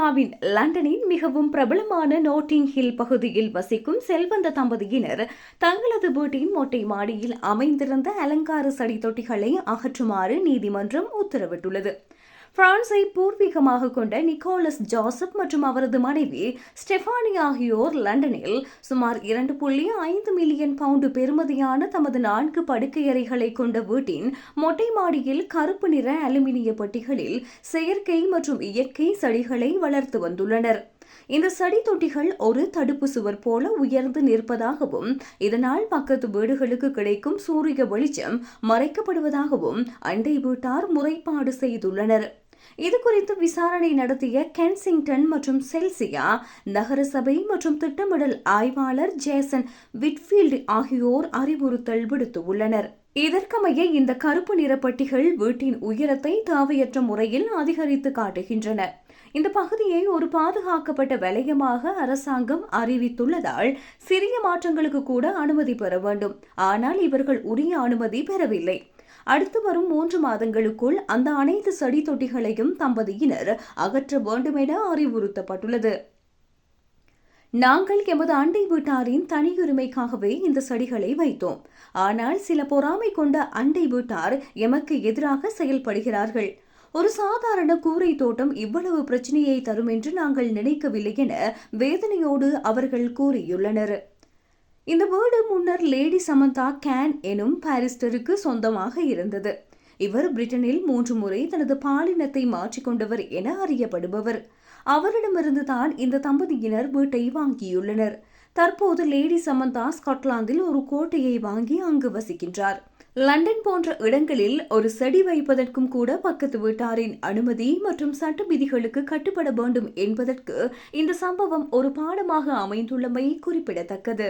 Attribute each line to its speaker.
Speaker 1: ஐரோப்பாவின் லண்டனின் மிகவும் பிரபலமான நோட்டிங் ஹில் பகுதியில் வசிக்கும் செல்வந்த தம்பதியினர் தங்களது வீட்டின் மொட்டை மாடியில் அமைந்திருந்த அலங்கார சடி தொட்டிகளை அகற்றுமாறு நீதிமன்றம் உத்தரவிட்டுள்ளது. பிரான்சை பூர்வீகமாக கொண்ட நிக்கோலஸ் ஜோசப் மற்றும் அவரது மனைவி ஸ்டெஃபானி ஆகியோர் லண்டனில் சுமார் 2.5 மில்லியன் பவுண்டு பெறுமதியான தமது 4 படுக்கையறைகளை கொண்ட வீட்டின் மொட்டை மாடியில் கருப்பு நிற அலுமினிய பெட்டிகளில் செயற்கை மற்றும் இயற்கை செடிகளை வளர்த்து வந்துள்ளனர். இந்த சடி தொட்டிகள் ஒரு தடுப்பு சுவர் போல உயர்ந்து நிற்பதாகவும் இதனால் பக்கத்து வீடுகளுக்கு கிடைக்கும் சூரிய வெளிச்சம் மறைக்கப்படுவதாகவும் அண்டை வீட்டார் முறைப்பாடு செய்துள்ளனர். இதுகுறித்து விசாரணை நடத்திய கென்சிங்டன் மற்றும் செல்சியா நகரசபை மற்றும் திட்டமிடல் ஆய்வாளர் ஜேசன் விட்ஃபீல்டு ஆகியோர் அறிவுறுத்தல் விடுத்துள்ளனர். இதற்கமைய இந்த கருப்பு நிறப்பட்டிகள் வீட்டின் உயரத்தை தேவையற்ற முறையில் அதிகரித்து காட்டுகின்றன. இந்த பகுதியை ஒரு பாதுகாக்கப்பட்ட வலயமாக அரசாங்கம் அறிவித்துள்ளதால் சிறிய மாற்றங்களுக்கு கூட அனுமதி பெற வேண்டும். ஆனால் இவர்கள் உரிய அனுமதி பெறவில்லை. அடுத்து வரும் 3 மாதங்களுக்குள் அந்த அனைத்து சடி தொட்டிகளையும் தம்பதியினர் அகற்ற வேண்டும் என அறிவுறுத்தப்பட்டுள்ளது. நாங்கள் எமது அண்டை வீட்டாரின் தனியுரிமைக்காகவே இந்த செடிகளை வைத்தோம். ஆனால் சில பொறாமை கொண்ட அண்டை வீட்டார் எமக்கு எதிராக செயல்படுகிறார்கள். ஒரு சாதாரண கூரை தோட்டம் இவ்வளவு பிரச்சனையை தரும் என்று நாங்கள் நினைக்கவில்லை என வேதனையோடு அவர்கள் கூறியுள்ளனர். இந்த வீடு முன்னர் லேடி சமந்தா கேன் எனும் பாரிஸ்டருக்கு சொந்தமாக இருந்தது. இவர் பிரிட்டனில் 3 முறை தனது பாலினத்தை மாற்றிக்கொண்டவர் என அறியப்படுபவர். அவரிடமிருந்து தான் இந்த தம்பதியினர் வீட்டை வாங்கியுள்ளனர். தற்போது லேடி சமந்தா ஸ்காட்லாந்தில் ஒரு கோட்டையை வாங்கி அங்கு வசிக்கின்றார். லண்டன் போன்ற இடங்களில் ஒரு செடி வைப்பதற்கும் கூட பக்கத்து வீட்டாரின் அனுமதி மற்றும் சட்ட விதிகளுக்கு கட்டுப்பட வேண்டும் என்பதற்கு இந்த சம்பவம் ஒரு பாடமாக அமைந்துள்ளமை குறிப்பிடத்தக்கது.